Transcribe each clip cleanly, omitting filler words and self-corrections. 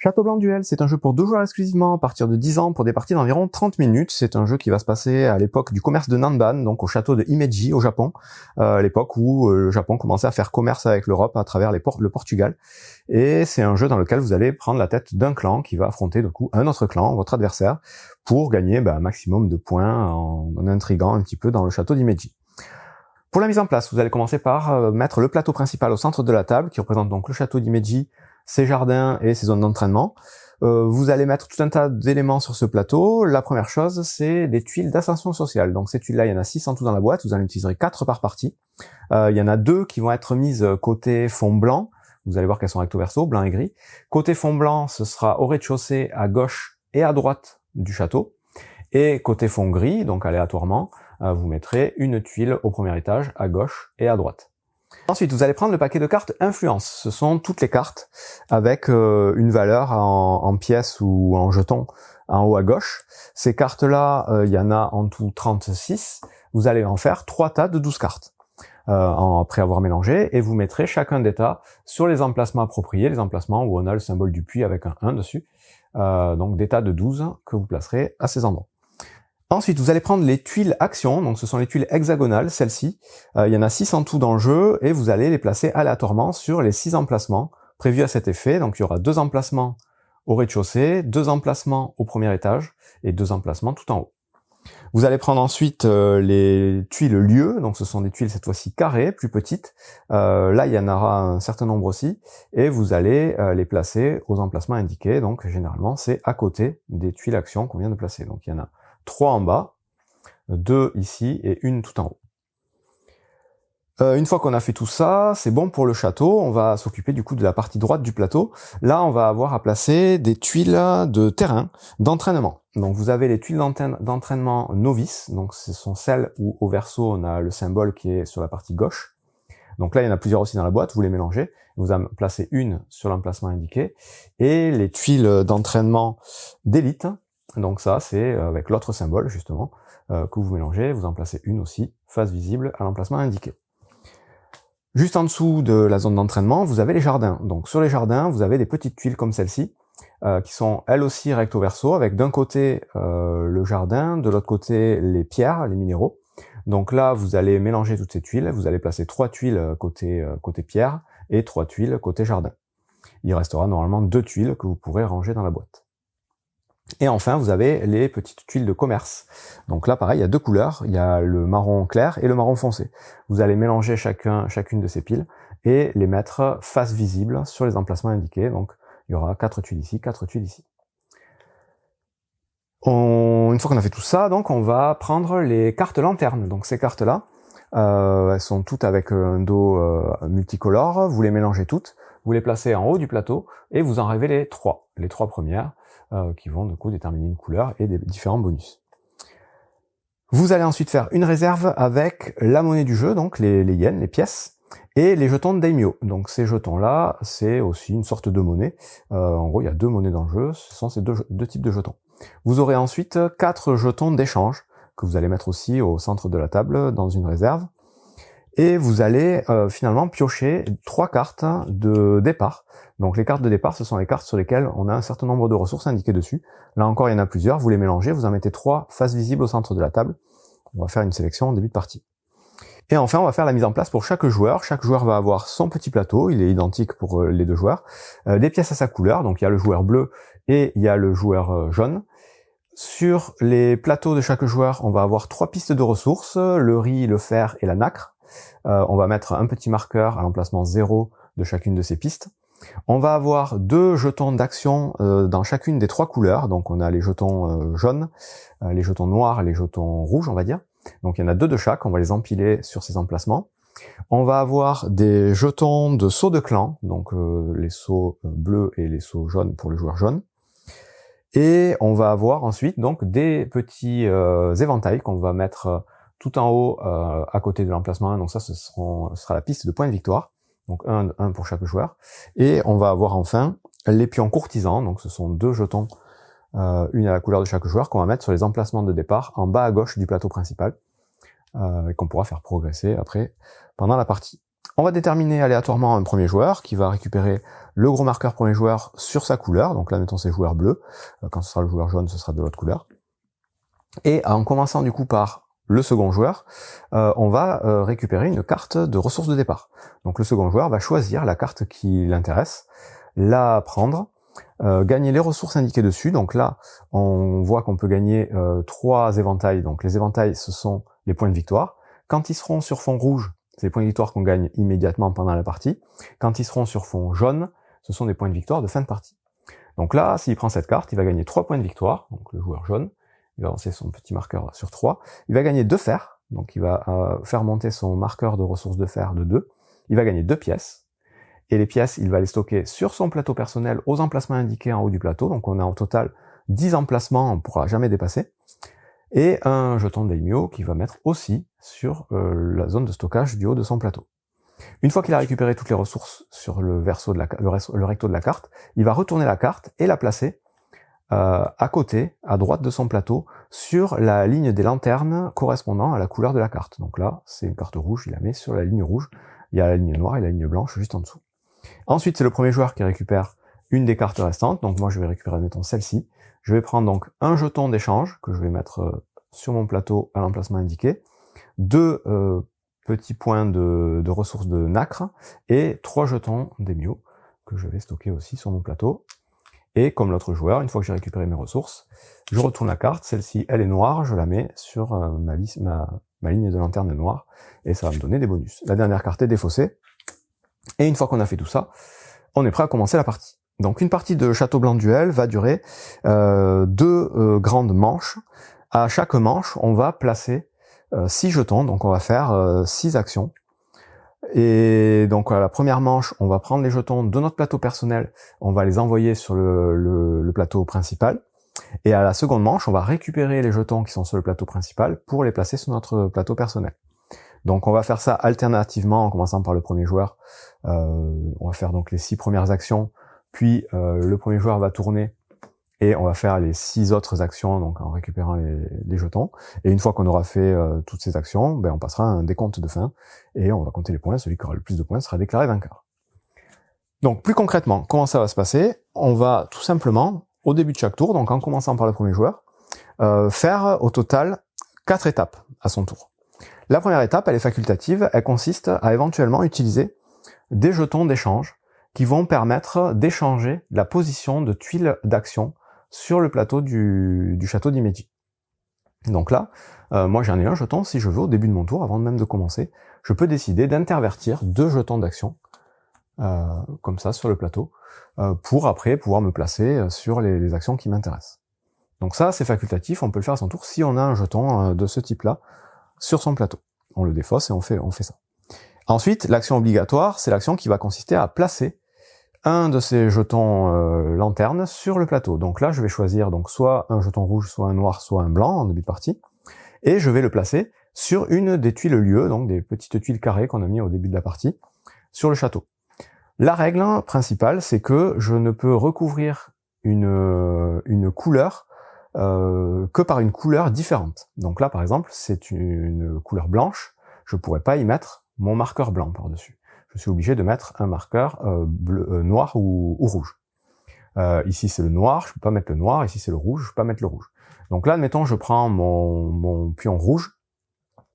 Château Blanc Duel, c'est un jeu pour 2 joueurs exclusivement à partir de 10 ans pour des parties d'environ 30 minutes. C'est un jeu qui va se passer à l'époque du commerce de Nanban, donc au château de Himeji au Japon, à l'époque où le Japon commençait à faire commerce avec l'Europe à travers le Portugal. Et c'est un jeu dans lequel vous allez prendre la tête d'un clan qui va affronter du coup un autre clan, votre adversaire, pour gagner un maximum de points en intriguant un petit peu dans le château d'Himeji. Pour la mise en place, vous allez commencer par mettre le plateau principal au centre de la table, qui représente donc le château d'Himeji, ses jardins et ses zones d'entraînement. Vous allez mettre tout un tas d'éléments sur ce plateau. La première chose, c'est des tuiles d'ascension sociale. Donc ces tuiles-là, il y en a 6 en tout dans la boîte, vous en utiliserez 4 par partie. Il y en a 2 qui vont être mises côté fond blanc. Vous allez voir qu'elles sont recto verso, blanc et gris. Côté fond blanc, ce sera au rez-de-chaussée, à gauche et à droite du château. Et côté fond gris, donc aléatoirement, vous mettrez une tuile au premier étage, à gauche et à droite. Ensuite, vous allez prendre le paquet de cartes influence. Ce sont toutes les cartes avec une valeur en pièces ou en jetons en haut à gauche. Ces cartes-là, il y en a en tout 36. Vous allez en faire 3 tas de 12 cartes après avoir mélangé, et vous mettrez chacun des tas sur les emplacements appropriés, les emplacements où on a le symbole du puits avec un 1 dessus. Donc des tas de 12 que vous placerez à ces endroits. Ensuite, vous allez prendre les tuiles actions, donc ce sont les tuiles hexagonales, celles-ci. Il y en a 6 en tout dans le jeu, et vous allez les placer aléatoirement sur les 6 emplacements prévus à cet effet. Donc il y aura 2 emplacements au rez-de-chaussée, 2 emplacements au premier étage, et 2 emplacements tout en haut. Vous allez prendre ensuite les tuiles lieux, donc ce sont des tuiles cette fois-ci carrées, plus petites. Là, il y en aura un certain nombre aussi, et vous allez les placer aux emplacements indiqués. Donc généralement, c'est à côté des tuiles actions qu'on vient de placer. Donc il y en a 3 en bas, 2 ici et une tout en haut. Une fois qu'on a fait tout ça, c'est bon pour le château. On va s'occuper du coup de la partie droite du plateau. Là, on va avoir à placer des tuiles de terrain, d'entraînement. Donc vous avez les tuiles d'entraînement novice, donc ce sont celles où au verso on a le symbole qui est sur la partie gauche. Donc là, il y en a plusieurs aussi dans la boîte, vous les mélangez. Vous en placez une sur l'emplacement indiqué. Et les tuiles d'entraînement d'élite, donc ça, c'est avec l'autre symbole, justement, que vous mélangez. Vous en placez une aussi, face visible à l'emplacement indiqué. Juste en dessous de la zone d'entraînement, vous avez les jardins. Donc sur les jardins, vous avez des petites tuiles comme celle-ci, qui sont elles aussi recto verso, avec d'un côté le jardin, de l'autre côté les pierres, les minéraux. Donc là, vous allez mélanger toutes ces tuiles. Vous allez placer 3 tuiles côté pierre et 3 tuiles côté jardin. Il restera normalement 2 tuiles que vous pourrez ranger dans la boîte. Et enfin, vous avez les petites tuiles de commerce. Donc là, pareil, il y a 2 couleurs. Il y a le marron clair et le marron foncé. Vous allez mélanger chacune de ces piles et les mettre face visible sur les emplacements indiqués. Donc, il y aura 4 tuiles ici, 4 tuiles ici. Une fois qu'on a fait tout ça, donc on va prendre les cartes lanternes. Donc ces cartes-là, elles sont toutes avec un dos multicolore. Vous les mélangez toutes, vous les placez en haut du plateau et vous en révélez 3. Les 3 premières qui vont du coup déterminer une couleur et des différents bonus. Vous allez ensuite faire une réserve avec la monnaie du jeu, donc les yens, les pièces, et les jetons de daimyo. Donc ces jetons-là, c'est aussi une sorte de monnaie. En gros, il y a 2 monnaies dans le jeu, ce sont ces deux types de jetons. Vous aurez ensuite 4 jetons d'échange, que vous allez mettre aussi au centre de la table, dans une réserve. Et vous allez finalement piocher 3 cartes de départ. Donc les cartes de départ, ce sont les cartes sur lesquelles on a un certain nombre de ressources indiquées dessus. Là encore, il y en a plusieurs, vous les mélangez, vous en mettez 3 faces visibles au centre de la table. On va faire une sélection en début de partie. Et enfin, on va faire la mise en place pour chaque joueur. Chaque joueur va avoir son petit plateau, il est identique pour les 2 joueurs. Des pièces à sa couleur, donc il y a le joueur bleu et il y a le joueur jaune. Sur les plateaux de chaque joueur, on va avoir 3 pistes de ressources, le riz, le fer et la nacre. On va mettre un petit marqueur à l'emplacement 0 de chacune de ces pistes. On va avoir 2 jetons d'action dans chacune des 3 couleurs. Donc on a les jetons jaunes, les jetons noirs et les jetons rouges, on va dire. Donc il y en a 2 de chaque, on va les empiler sur ces emplacements. On va avoir des jetons de sauts de clan, donc les sauts bleus et les sauts jaunes pour le joueur jaune. Et on va avoir ensuite donc des petits éventails qu'on va mettre tout en haut à côté de l'emplacement 1. Donc ça, ce sera la piste de points de victoire. Donc un pour chaque joueur. Et on va avoir enfin les pions courtisans. Donc ce sont 2 jetons, une à la couleur de chaque joueur, qu'on va mettre sur les emplacements de départ en bas à gauche du plateau principal. Et qu'on pourra faire progresser après pendant la partie. On va déterminer aléatoirement un premier joueur qui va récupérer le gros marqueur premier joueur sur sa couleur. Donc là, mettons c'est joueur bleu. Quand ce sera le joueur jaune, ce sera de l'autre couleur. Et en commençant du coup par le second joueur, on va récupérer une carte de ressources de départ. Donc le second joueur va choisir la carte qui l'intéresse, la prendre, gagner les ressources indiquées dessus. Donc là, on voit qu'on peut gagner 3 éventails. Donc les éventails, ce sont les points de victoire. Quand ils seront sur fond rouge, c'est les points de victoire qu'on gagne immédiatement pendant la partie. Quand ils seront sur fond jaune, ce sont des points de victoire de fin de partie. Donc là, s'il prend cette carte, il va gagner 3 points de victoire, donc le joueur jaune. Il va lancer son petit marqueur sur 3. Il va gagner 2 fers, donc il va faire monter son marqueur de ressources de fer de 2. Il va gagner 2 pièces. Et les pièces, il va les stocker sur son plateau personnel aux emplacements indiqués en haut du plateau. Donc on a au total 10 emplacements, on ne pourra jamais dépasser. Et un jeton daimyo qui va mettre aussi sur la zone de stockage du haut de son plateau. Une fois qu'il a récupéré toutes les ressources sur le verso de le recto de la carte, il va retourner la carte et la placer à côté, à droite de son plateau, sur la ligne des lanternes correspondant à la couleur de la carte. Donc là, c'est une carte rouge, il la met sur la ligne rouge, il y a la ligne noire et la ligne blanche juste en dessous. Ensuite, c'est le premier joueur qui récupère une des cartes restantes, donc moi je vais récupérer, admettons, celle-ci. Je vais prendre donc un jeton d'échange, que je vais mettre sur mon plateau à l'emplacement indiqué, 2 petits points de ressources de nacre, et 3 jetons daimyo, que je vais stocker aussi sur mon plateau. Et comme l'autre joueur, une fois que j'ai récupéré mes ressources, je retourne la carte, celle-ci elle est noire, je la mets sur ma ligne de lanterne noire, et ça va me donner des bonus. La dernière carte est défaussée, et une fois qu'on a fait tout ça, on est prêt à commencer la partie. Donc une partie de Château Blanc Duel va durer 2 grandes manches. À chaque manche, on va placer 6 jetons, donc on va faire 6 actions. Et donc à la première manche, on va prendre les jetons de notre plateau personnel, on va les envoyer sur le plateau principal. Et à la seconde manche, on va récupérer les jetons qui sont sur le plateau principal pour les placer sur notre plateau personnel. Donc on va faire ça alternativement en commençant par le premier joueur. On va faire donc les 6 premières actions, puis le premier joueur va tourner et on va faire les 6 autres actions donc en récupérant les jetons. Et une fois qu'on aura fait toutes ces actions, on passera un décompte de fin et on va compter les points. Celui qui aura le plus de points sera déclaré vainqueur. Donc plus concrètement, comment ça va se passer? On va tout simplement, au début de chaque tour, donc en commençant par le premier joueur, faire au total 4 étapes à son tour. La première étape, elle est facultative, elle consiste à éventuellement utiliser des jetons d'échange qui vont permettre d'échanger la position de tuiles d'action sur le plateau du château d'Himeji. Donc là, moi j'en ai un jeton, si je veux, au début de mon tour, avant même de commencer, je peux décider d'intervertir 2 jetons d'action, comme ça, sur le plateau, pour après pouvoir me placer sur les actions qui m'intéressent. Donc ça, c'est facultatif, on peut le faire à son tour si on a un jeton de ce type-là sur son plateau. On le défausse et on fait ça. Ensuite, l'action obligatoire, c'est l'action qui va consister à placer un de ces jetons lanternes sur le plateau. Donc là, je vais choisir donc soit un jeton rouge, soit un noir, soit un blanc en début de partie, et je vais le placer sur une des tuiles lieux, donc des petites tuiles carrées qu'on a mis au début de la partie, sur le château. La règle principale, c'est que je ne peux recouvrir une couleur que par une couleur différente. Donc là, par exemple, c'est une couleur blanche, je pourrais pas y mettre mon marqueur blanc par-dessus. Je suis obligé de mettre un marqueur noir ou rouge. Ici c'est le noir, je peux pas mettre le noir, ici c'est le rouge, je peux pas mettre le rouge. Donc là, admettons, je prends mon pion rouge,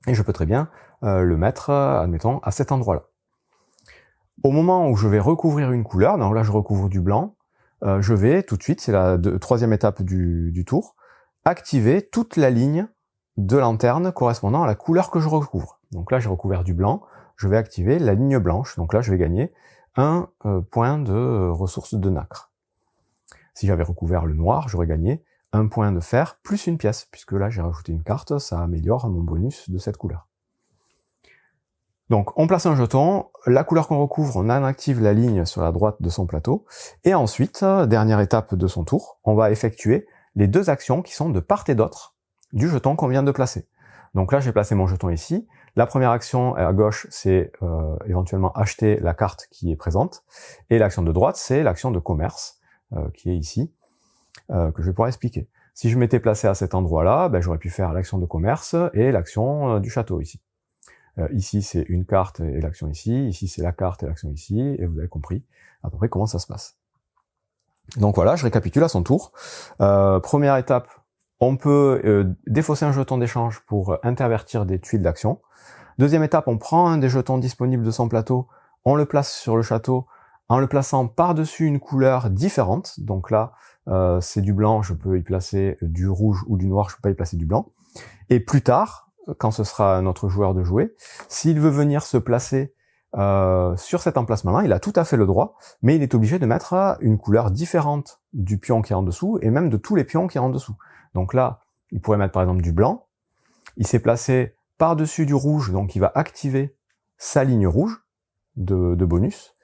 et je peux très bien le mettre, admettons, à cet endroit-là. Au moment où je vais recouvrir une couleur, donc là je recouvre du blanc, je vais tout de suite, c'est la troisième étape du tour, activer toute la ligne de lanterne correspondant à la couleur que je recouvre. Donc là j'ai recouvert du blanc, je vais activer la ligne blanche, donc là je vais gagner un point de ressources de nacre. Si j'avais recouvert le noir, j'aurais gagné un point de fer plus une pièce, puisque là j'ai rajouté une carte, ça améliore mon bonus de cette couleur. Donc on place un jeton, la couleur qu'on recouvre, on en active la ligne sur la droite de son plateau, et ensuite, dernière étape de son tour, on va effectuer les 2 actions qui sont de part et d'autre du jeton qu'on vient de placer. Donc là j'ai placé mon jeton ici, la première action à gauche c'est éventuellement acheter la carte qui est présente, et l'action de droite c'est l'action de commerce qui est ici, que je vais pouvoir expliquer. Si je m'étais placé à cet endroit-là, j'aurais pu faire l'action de commerce et l'action du château ici. Ici, c'est une carte et l'action ici. Ici, c'est la carte et l'action ici. Et vous avez compris à peu près comment ça se passe. Donc voilà, je récapitule à son tour. Première étape, on peut défausser un jeton d'échange pour intervertir des tuiles d'action. Deuxième étape, on prend un des jetons disponibles de son plateau, on le place sur le château en le plaçant par-dessus une couleur différente. Donc là, c'est du blanc, je peux y placer du rouge ou du noir, je peux pas y placer du blanc. Et plus tard, quand ce sera notre joueur de jouer, s'il veut venir se placer sur cet emplacement-là, il a tout à fait le droit, mais il est obligé de mettre une couleur différente du pion qui est en dessous, et même de tous les pions qui sont en dessous. Donc là, il pourrait mettre par exemple du blanc, il s'est placé par-dessus du rouge, donc il va activer sa ligne rouge de bonus,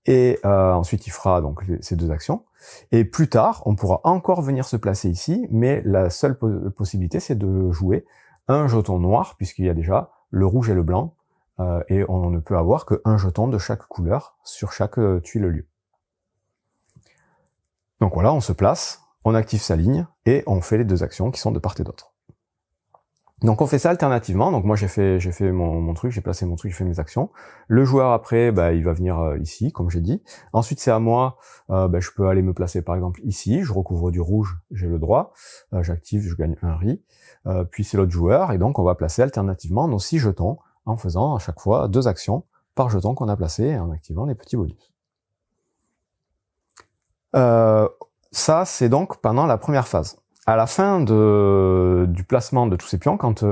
et ensuite il fera donc ces deux actions, et plus tard, on pourra encore venir se placer ici, mais la seule possibilité, c'est de jouer un jeton noir, puisqu'il y a déjà le rouge et le blanc, et on ne peut avoir qu'un jeton de chaque couleur sur chaque tuile lieu. Donc voilà, on se place, on active sa ligne, et on fait les deux actions qui sont de part et d'autre. Donc on fait ça alternativement, donc moi j'ai fait mon truc, j'ai placé mon truc, j'ai fait mes actions. Le joueur après, il va venir ici, comme j'ai dit. Ensuite c'est à moi, je peux aller me placer par exemple ici, je recouvre du rouge, j'ai le droit, j'active, je gagne un riz. Puis c'est l'autre joueur, et donc on va placer alternativement nos 6 jetons, en faisant à chaque fois 2 actions par jeton qu'on a placé, et en activant les petits bonus. Ça c'est donc pendant la première phase. À la fin du placement de tous ces pions, quand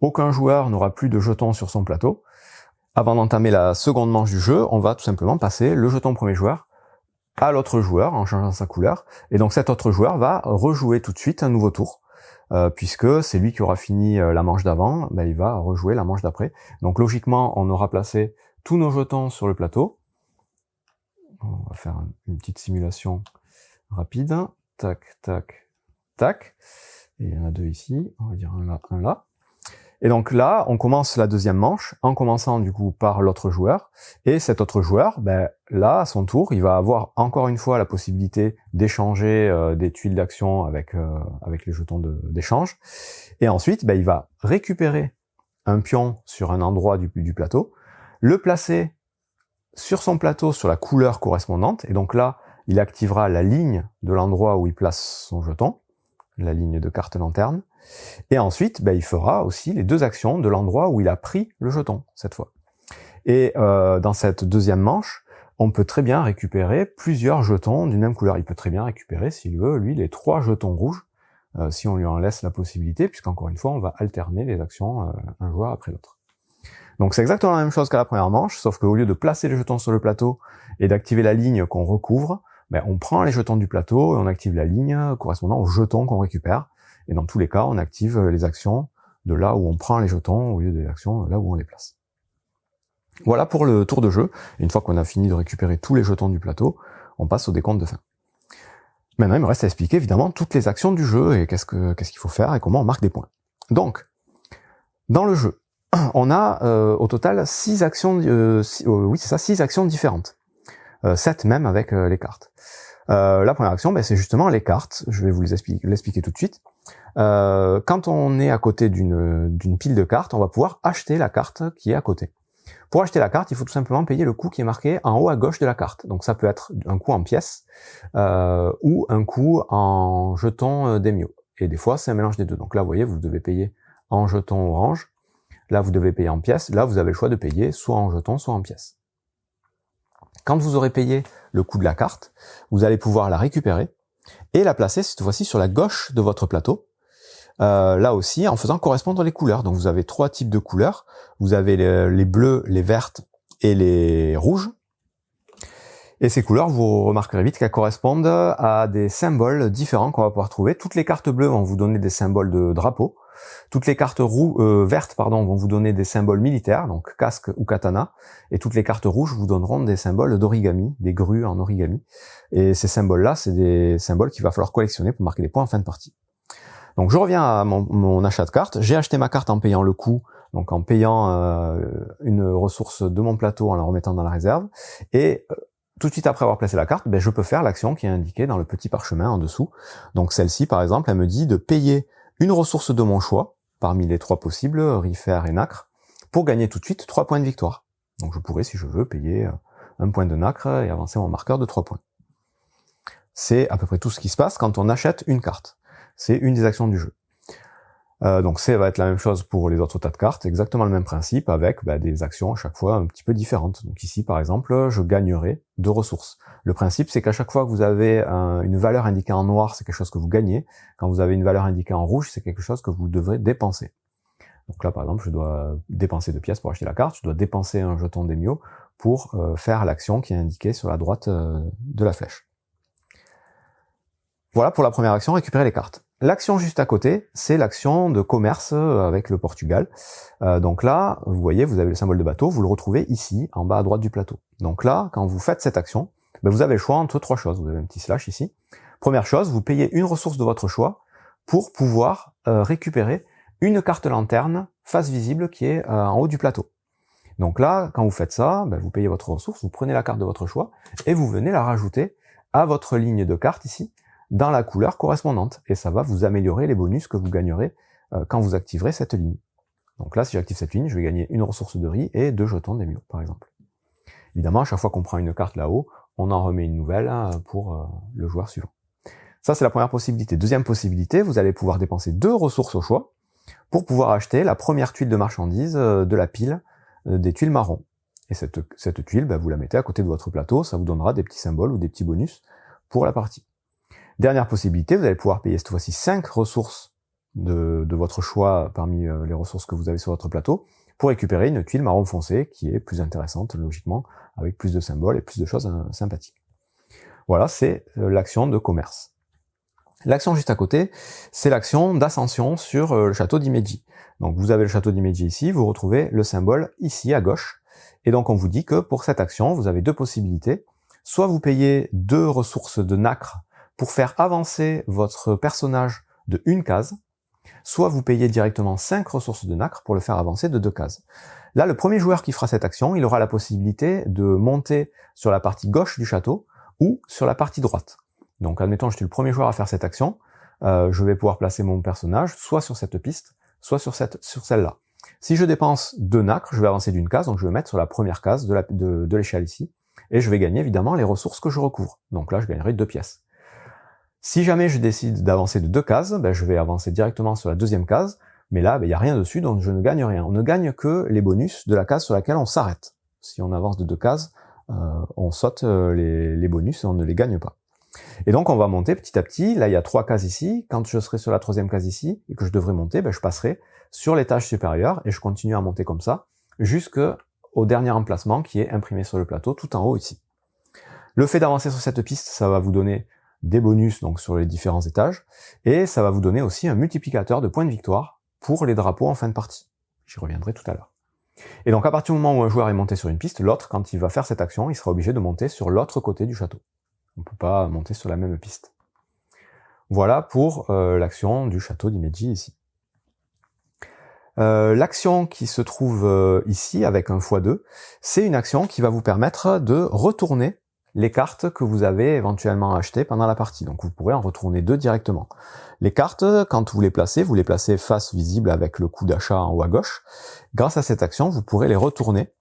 aucun joueur n'aura plus de jetons sur son plateau, avant d'entamer la seconde manche du jeu, on va tout simplement passer le jeton premier joueur à l'autre joueur en changeant sa couleur, et donc cet autre joueur va rejouer tout de suite un nouveau tour, puisque c'est lui qui aura fini la manche d'avant, il va rejouer la manche d'après. Donc logiquement, on aura placé tous nos jetons sur le plateau. On va faire une petite simulation rapide. Tac, tac, tac. Et il y en a 2 ici, on va dire un là, un là. Et donc là, on commence la deuxième manche, en commençant du coup par l'autre joueur, et cet autre joueur, là, à son tour, il va avoir encore une fois la possibilité d'échanger des tuiles d'action avec les jetons d'échange, et ensuite, il va récupérer un pion sur un endroit du plateau, le placer sur son plateau sur la couleur correspondante, et donc là, il activera la ligne de l'endroit où il place son jeton, la ligne de carte lanterne, et ensuite, il fera aussi les 2 actions de l'endroit où il a pris le jeton, cette fois. Et dans cette deuxième manche, on peut très bien récupérer plusieurs jetons d'une même couleur. Il peut très bien récupérer, s'il veut, lui, les 3 jetons rouges, si on lui en laisse la possibilité, puisqu'encore une fois, on va alterner les actions un joueur après l'autre. Donc c'est exactement la même chose qu'à la première manche, sauf qu'au lieu de placer les jetons sur le plateau et d'activer la ligne qu'on recouvre, on prend les jetons du plateau et on active la ligne correspondant aux jetons qu'on récupère. Et dans tous les cas, on active les actions de là où on prend les jetons au lieu des actions là où on les place. Voilà pour le tour de jeu. Et une fois qu'on a fini de récupérer tous les jetons du plateau, on passe au décompte de fin. Maintenant, il me reste à expliquer évidemment toutes les actions du jeu et qu'est-ce qu'il faut faire et comment on marque des points. Donc, dans le jeu, on a au total 6 actions, 6 actions différentes. 7 même avec les cartes. La première action, c'est justement les cartes. Je vais vous l'expliquer tout de suite. Quand on est à côté d'une pile de cartes, on va pouvoir acheter la carte qui est à côté. Pour acheter la carte, il faut tout simplement payer le coût qui est marqué en haut à gauche de la carte. Donc ça peut être un coût en pièces ou un coût en jetons d'Emio. Et des fois, c'est un mélange des deux. Donc là, vous voyez, vous devez payer en jetons orange. Là, vous devez payer en pièces. Là, vous avez le choix de payer soit en jetons, soit en pièces. Quand vous aurez payé le coût de la carte, vous allez pouvoir la récupérer et la placer cette fois-ci sur la gauche de votre plateau. Là aussi, en faisant correspondre les couleurs. Donc vous avez 3 types de couleurs. Vous avez les bleues, les vertes et les rouges. Et ces couleurs, vous remarquerez vite qu'elles correspondent à des symboles différents qu'on va pouvoir trouver. Toutes les cartes bleues vont vous donner des symboles de drapeau. Toutes les cartes vertes vont vous donner des symboles militaires, donc casque ou katana, et toutes les cartes rouges vous donneront des symboles d'origami, des grues en origami. Et ces symboles-là, c'est des symboles qu'il va falloir collectionner pour marquer des points en fin de partie. Donc je reviens à mon achat de carte. J'ai acheté ma carte en payant le coût, donc en payant une ressource de mon plateau en la remettant dans la réserve, et tout de suite après avoir placé la carte, je peux faire l'action qui est indiquée dans le petit parchemin en dessous. Donc celle-ci, par exemple, elle me dit de payer une ressource de mon choix, parmi les 3 possibles, riz, fer et nacre, pour gagner tout de suite 3 points de victoire. Donc je pourrais, si je veux, payer 1 point de nacre et avancer mon marqueur de 3 points. C'est à peu près tout ce qui se passe quand on achète une carte. C'est une des actions du jeu. Donc ça va être la même chose pour les autres tas de cartes, exactement le même principe avec des actions à chaque fois un petit peu différentes. Donc ici par exemple, je gagnerai 2 ressources. Le principe c'est qu'à chaque fois que vous avez une valeur indiquée en noir, c'est quelque chose que vous gagnez. Quand vous avez une valeur indiquée en rouge, c'est quelque chose que vous devrez dépenser. Donc là par exemple, je dois dépenser 2 pièces pour acheter la carte, je dois dépenser un jeton d'Emio pour faire l'action qui est indiquée sur la droite de la flèche. Voilà pour la première action, récupérer les cartes. L'action juste à côté, c'est l'action de commerce avec le Portugal. Donc là, vous voyez, vous avez le symbole de bateau, vous le retrouvez ici, en bas à droite du plateau. Donc là, quand vous faites cette action, vous avez le choix entre 3 choses. Vous avez un petit slash ici. Première chose, vous payez une ressource de votre choix pour pouvoir récupérer une carte lanterne face visible qui est en haut du plateau. Donc là, quand vous faites ça, vous payez votre ressource, vous prenez la carte de votre choix et vous venez la rajouter à votre ligne de carte ici, dans la couleur correspondante, et ça va vous améliorer les bonus que vous gagnerez quand vous activerez cette ligne. Donc là, si j'active cette ligne, je vais gagner une ressource de riz et 2 jetons d'Emio, par exemple. Évidemment, à chaque fois qu'on prend une carte là-haut, on en remet une nouvelle pour le joueur suivant. Ça, c'est la première possibilité. Deuxième possibilité, vous allez pouvoir dépenser 2 ressources au choix pour pouvoir acheter la première tuile de marchandises de la pile des tuiles marron. Et cette tuile, vous la mettez à côté de votre plateau, ça vous donnera des petits symboles ou des petits bonus pour la partie. Dernière possibilité, vous allez pouvoir payer cette fois-ci 5 ressources de votre choix parmi les ressources que vous avez sur votre plateau pour récupérer une tuile marron foncé qui est plus intéressante logiquement, avec plus de symboles et plus de choses sympathiques. Voilà, c'est l'action de commerce. L'action juste à côté, c'est l'action d'ascension sur le château d'Himeji. Donc vous avez le château d'Himeji ici, vous retrouvez le symbole ici à gauche, et donc on vous dit que pour cette action, vous avez 2 possibilités. Soit vous payez 2 ressources de nacre pour faire avancer votre personnage de 1 case, soit vous payez directement 5 ressources de nacre pour le faire avancer de 2 cases. Là, le premier joueur qui fera cette action, il aura la possibilité de monter sur la partie gauche du château ou sur la partie droite. Donc admettons, je suis le premier joueur à faire cette action, je vais pouvoir placer mon personnage soit sur cette piste, soit sur celle-là. Si je dépense 2 nacre, je vais avancer d'1 case, donc je vais mettre sur la première case de l'échelle ici, et je vais gagner évidemment les ressources que je recouvre. Donc là, je gagnerai 2 pièces. Si jamais je décide d'avancer de 2 cases, je vais avancer directement sur la deuxième case, mais là, il n'y a rien dessus, donc je ne gagne rien. On ne gagne que les bonus de la case sur laquelle on s'arrête. Si on avance de 2 cases, on saute les bonus et on ne les gagne pas. Et donc on va monter petit à petit, là il y a 3 cases ici, quand je serai sur la 3e case ici, et que je devrais monter, je passerai sur l'étage supérieur, et je continue à monter comme ça, jusqu'au dernier emplacement qui est imprimé sur le plateau, tout en haut ici. Le fait d'avancer sur cette piste, ça va vous donner des bonus donc sur les différents étages, et ça va vous donner aussi un multiplicateur de points de victoire pour les drapeaux en fin de partie. J'y reviendrai tout à l'heure. Et donc à partir du moment où un joueur est monté sur une piste, l'autre, quand il va faire cette action, il sera obligé de monter sur l'autre côté du château. On ne peut pas monter sur la même piste. Voilà pour l'action du château d'Himeji ici. L'action qui se trouve ici avec un x2, c'est une action qui va vous permettre de retourner les cartes que vous avez éventuellement achetées pendant la partie. Donc vous pourrez en retourner 2 directement. Les cartes, quand vous les placez face visible avec le coup d'achat en haut à gauche. Grâce à cette action, vous pourrez les retourner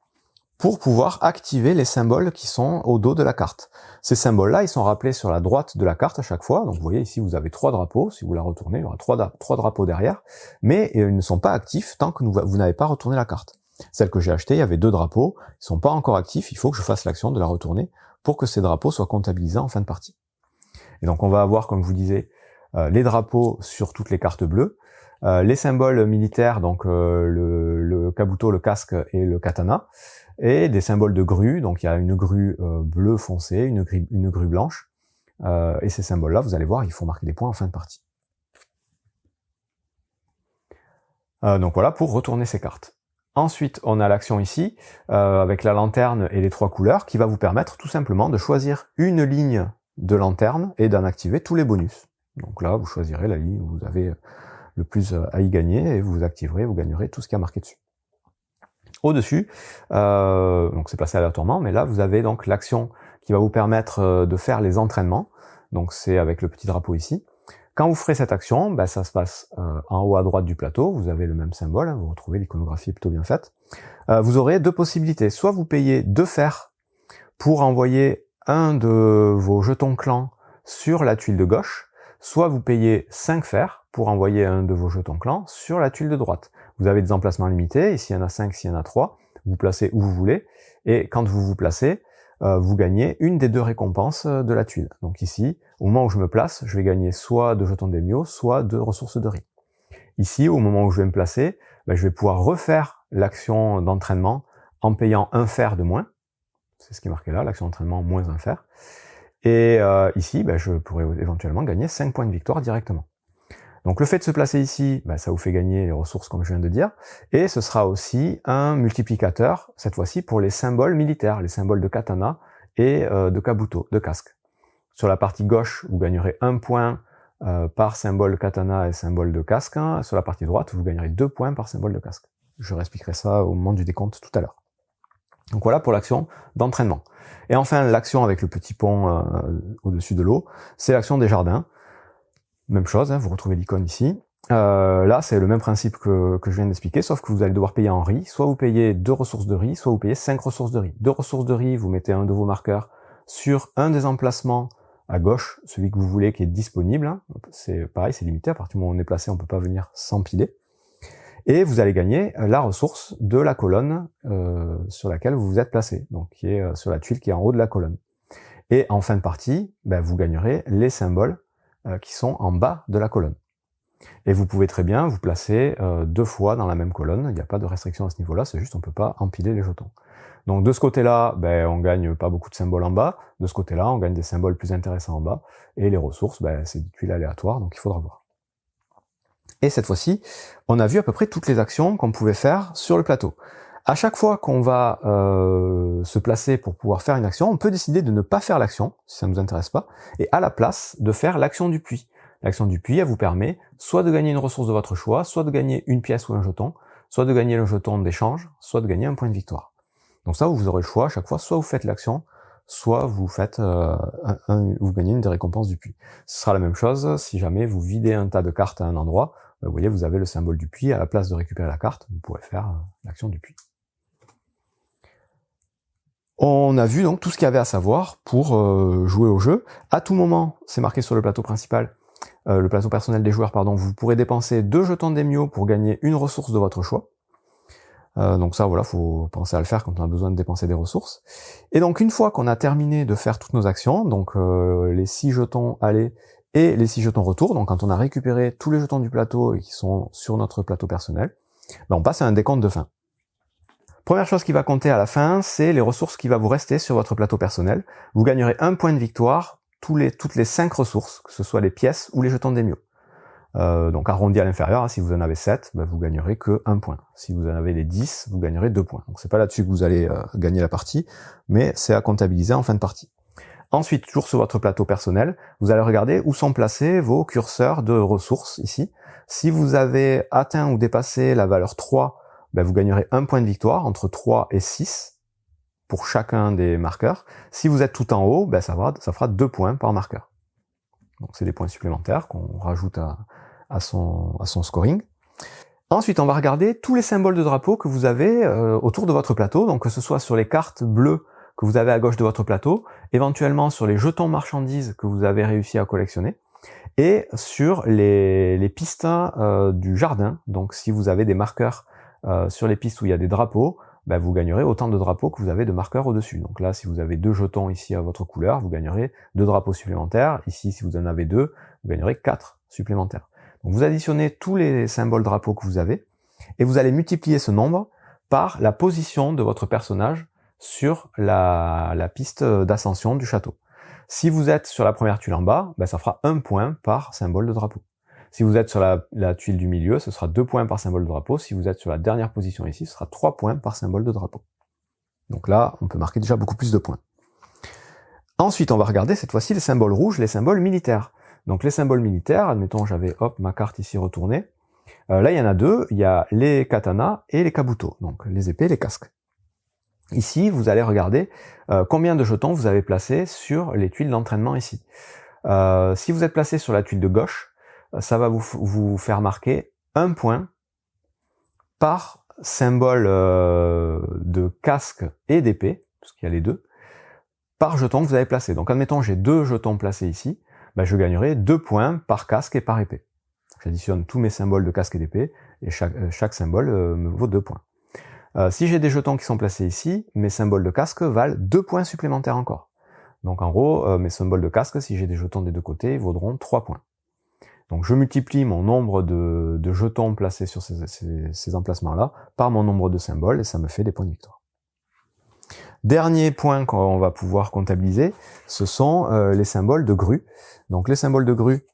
pour pouvoir activer les symboles qui sont au dos de la carte. Ces symboles-là, ils sont rappelés sur la droite de la carte à chaque fois. Donc vous voyez ici, vous avez 3 drapeaux. Si vous la retournez, il y aura 3 drapeaux derrière. Mais ils ne sont pas actifs tant que vous n'avez pas retourné la carte. Celle que j'ai achetée, il y avait 2 drapeaux. Ils ne sont pas encore actifs. Il faut que je fasse l'action de la retourner pour que ces drapeaux soient comptabilisés en fin de partie. Et donc on va avoir, comme je vous disais, les drapeaux sur toutes les cartes bleues, les symboles militaires, donc le kabuto, le casque et le katana, et des symboles de grue, donc il y a une grue bleue foncé, une grue blanche, et ces symboles-là, vous allez voir, il faut marquer des points en fin de partie. Donc voilà pour retourner ces cartes. Ensuite, on a l'action ici, avec la lanterne et les 3 couleurs, qui va vous permettre tout simplement de choisir une ligne de lanterne et d'en activer tous les bonus. Donc là, vous choisirez la ligne où vous avez le plus à y gagner, et vous activerez, vous gagnerez tout ce qui est marqué dessus. Au-dessus, donc c'est placé aléatoirement, mais là, vous avez donc l'action qui va vous permettre de faire les entraînements. Donc c'est avec le petit drapeau ici. Quand vous ferez cette action, ben, ça se passe en haut à droite du plateau, vous avez le même symbole, hein, vous retrouvez l'iconographie plutôt bien faite. Vous aurez deux possibilités, soit vous payez 2 fers pour envoyer un de vos jetons clans sur la tuile de gauche, soit vous payez 5 fers pour envoyer un de vos jetons clans sur la tuile de droite. Vous avez des emplacements limités, ici il y en a 5, ici il y en a 3, vous placez où vous voulez, et quand vous vous placez, vous gagnez une des 2 récompenses de la tuile. Donc ici, au moment où je me place, je vais gagner soit 2 jetons d'émio, soit 2 ressources de riz. Ici, au moment où je vais me placer, ben, je vais pouvoir refaire l'action d'entraînement en payant 1 fer de moins. C'est ce qui est marqué là, l'action d'entraînement moins 1 fer. Et ici, ben, je pourrais éventuellement gagner 5 points de victoire directement. Donc le fait de se placer ici, ben, ça vous fait gagner les ressources comme je viens de dire, et ce sera aussi un multiplicateur, cette fois-ci pour les symboles militaires, les symboles de katana et de kabuto, de casque. Sur la partie gauche, vous gagnerez 1 point par symbole katana et symbole de casque. Sur la partie droite, vous gagnerez 2 points par symbole de casque. Je réexpliquerai ça au moment du décompte tout à l'heure. Donc voilà pour l'action d'entraînement. Et enfin, l'action avec le petit pont au-dessus de l'eau, c'est l'action des jardins. Même chose, hein, vous retrouvez l'icône ici. Là, c'est le même principe que je viens d'expliquer, sauf que vous allez devoir payer en riz. Soit vous payez 2 ressources de riz, soit vous payez 5 ressources de riz. 2 ressources de riz, vous mettez un de vos marqueurs sur un des emplacements à gauche, celui que vous voulez qui est disponible. C'est pareil, c'est limité, à partir du moment où on est placé, on ne peut pas venir s'empiler. Et vous allez gagner la ressource de la colonne sur laquelle vous vous êtes placé, donc qui est sur la tuile qui est en haut de la colonne. Et en fin de partie, ben, vous gagnerez les symboles qui sont en bas de la colonne. Et vous pouvez très bien vous placer 2 fois dans la même colonne, il n'y a pas de restriction à ce niveau-là, c'est juste on ne peut pas empiler les jetons. Donc de ce côté-là, ben, on gagne pas beaucoup de symboles en bas, de ce côté-là, on gagne des symboles plus intéressants en bas, et les ressources, ben, c'est des tuiles aléatoires, donc il faudra voir. Et cette fois-ci, on a vu à peu près toutes les actions qu'on pouvait faire sur le plateau. À chaque fois qu'on va se placer pour pouvoir faire une action, on peut décider de ne pas faire l'action, si ça ne nous intéresse pas, et à la place de faire l'action du puits. L'action du puits, elle vous permet soit de gagner une ressource de votre choix, soit de gagner une pièce ou un jeton, soit de gagner le jeton d'échange, soit de gagner un point de victoire. Donc ça, vous aurez le choix à chaque fois, soit vous faites l'action, soit vous faites vous gagnez une des récompenses du puits. Ce sera la même chose si jamais vous videz un tas de cartes à un endroit, vous voyez, vous avez le symbole du puits, à la place de récupérer la carte, vous pourrez faire l'action du puits. On a vu donc tout ce qu'il y avait à savoir pour jouer au jeu. À tout moment, c'est marqué sur le plateau principal, le plateau personnel des joueurs, pardon, vous pourrez dépenser 2 jetons d'émio pour gagner une ressource de votre choix. Donc ça, voilà, faut penser à le faire quand on a besoin de dépenser des ressources. Et donc une fois qu'on a terminé de faire toutes nos actions, donc les 6 jetons aller et les 6 jetons retour, donc quand on a récupéré tous les jetons du plateau et qui sont sur notre plateau personnel, ben on passe à un décompte de fin. Première chose qui va compter à la fin, c'est les ressources qui va vous rester sur votre plateau personnel. Vous gagnerez 1 point de victoire toutes les 5 ressources, que ce soit les pièces ou les jetons d'émio. Donc arrondi à l'inférieur, hein, si vous en avez 7, ben vous gagnerez que 1 point. Si vous en avez les 10, vous gagnerez 2 points. Donc c'est pas là-dessus que vous allez gagner la partie, mais c'est à comptabiliser en fin de partie. Ensuite, toujours sur votre plateau personnel, vous allez regarder où sont placés vos curseurs de ressources ici. Si vous avez atteint ou dépassé la valeur 3, ben vous gagnerez 1 point de victoire, entre 3 et 6, pour chacun des marqueurs. Si vous êtes tout en haut, ben ça fera 2 points par marqueur. Donc c'est des points supplémentaires qu'on rajoute à son scoring. Ensuite, on va regarder tous les symboles de drapeau que vous avez autour de votre plateau, donc que ce soit sur les cartes bleues que vous avez à gauche de votre plateau, éventuellement sur les jetons marchandises que vous avez réussi à collectionner, et sur les pistes du jardin. Donc si vous avez des marqueurs sur les pistes où il y a des drapeaux, ben, vous gagnerez autant de drapeaux que vous avez de marqueurs au-dessus. Donc là, si vous avez 2 jetons ici à votre couleur, vous gagnerez 2 drapeaux supplémentaires. Ici, si vous en avez 2, vous gagnerez 4 supplémentaires. Donc vous additionnez tous les symboles drapeaux que vous avez, et vous allez multiplier ce nombre par la position de votre personnage sur la piste d'ascension du château. Si vous êtes sur la première tuile en bas, ben ça fera 1 point par symbole de drapeau. Si vous êtes sur la tuile du milieu, ce sera 2 points par symbole de drapeau. Si vous êtes sur la dernière position ici, ce sera 3 points par symbole de drapeau. Donc là, on peut marquer déjà beaucoup plus de points. Ensuite, on va regarder cette fois-ci les symboles rouges, les symboles militaires. Donc les symboles militaires, admettons j'avais ma carte ici retournée. Là, il y en a 2, il y a les katanas et les kabuto, donc les épées et les casques. Ici, vous allez regarder combien de jetons vous avez placés sur les tuiles d'entraînement ici. Si vous êtes placé sur la tuile de gauche, ça va vous faire marquer 1 point par symbole de casque et d'épée, parce qu'il y a les deux, par jeton que vous avez placé. Donc admettons j'ai 2 jetons placés ici, ben, je gagnerai 2 points par casque et par épée. J'additionne tous mes symboles de casque et d'épée, et chaque symbole me vaut 2 points. Si j'ai des jetons qui sont placés ici, mes symboles de casque valent 2 points supplémentaires encore. Donc en gros, mes symboles de casque, si j'ai des jetons des deux côtés, vaudront 3 points. Donc je multiplie mon nombre de jetons placés sur ces emplacements-là par mon nombre de symboles, et ça me fait des points de victoire. Dernier point qu'on va pouvoir comptabiliser, ce sont les symboles de grue. Donc les symboles de grue,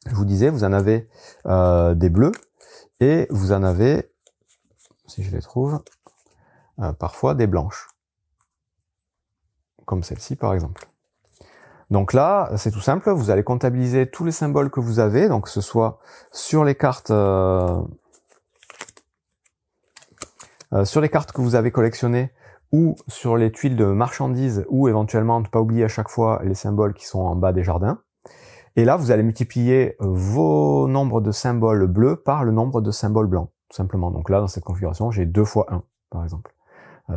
je vous disais, vous en avez des bleus, et vous en avez, si je les trouve, parfois des blanches. Comme celle-ci par exemple. Donc là, c'est tout simple, vous allez comptabiliser tous les symboles que vous avez, donc que ce soit sur les cartes que vous avez collectionnées, ou sur les tuiles de marchandises, ou éventuellement, ne pas oublier à chaque fois les symboles qui sont en bas des jardins. Et là, vous allez multiplier vos nombres de symboles bleus par le nombre de symboles blancs, tout simplement. Donc là, dans cette configuration, j'ai 2 fois 1, par exemple.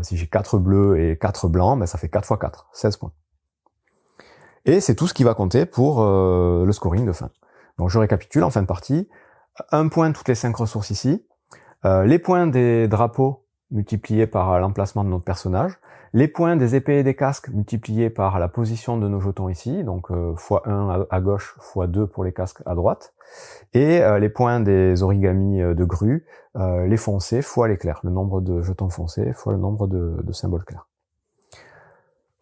Si j'ai 4 bleus et 4 blancs, ben ça fait 4 fois 4, 16 points. Et c'est tout ce qui va compter pour le scoring de fin. Donc je récapitule en fin de partie. 1 point toutes les 5 ressources ici. Les points des drapeaux multipliés par l'emplacement de notre personnage. Les points des épées et des casques multipliés par la position de nos jetons ici. Donc x1 à gauche, x2 pour les casques à droite. Et les points des origamis de grue, les foncés fois les clairs. Le nombre de jetons foncés fois le nombre de symboles clairs.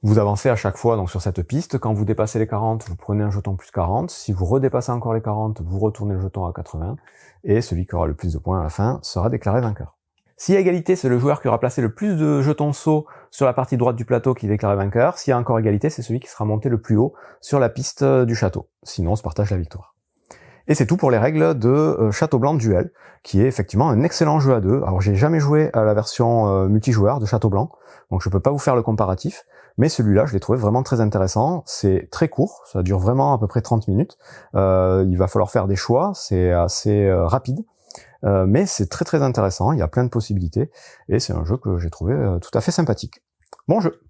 Vous avancez à chaque fois donc sur cette piste. Quand vous dépassez les 40, vous prenez un jeton plus 40. Si vous redépassez encore les 40, vous retournez le jeton à 80. Et celui qui aura le plus de points à la fin sera déclaré vainqueur. Si à égalité, c'est le joueur qui aura placé le plus de jetons sauts sur la partie droite du plateau qui est déclaré vainqueur. S'il y a encore égalité, c'est celui qui sera monté le plus haut sur la piste du château. Sinon, on se partage la victoire. Et c'est tout pour les règles de Château Blanc Duel, qui est effectivement un excellent jeu à deux. Alors j'ai jamais joué à la version multijoueur de Château Blanc, donc je peux pas vous faire le comparatif, mais celui-là je l'ai trouvé vraiment très intéressant. C'est très court, ça dure vraiment à peu près 30 minutes. Il va falloir faire des choix, c'est assez rapide, mais c'est très très intéressant, il y a plein de possibilités, et c'est un jeu que j'ai trouvé tout à fait sympathique. Bon jeu!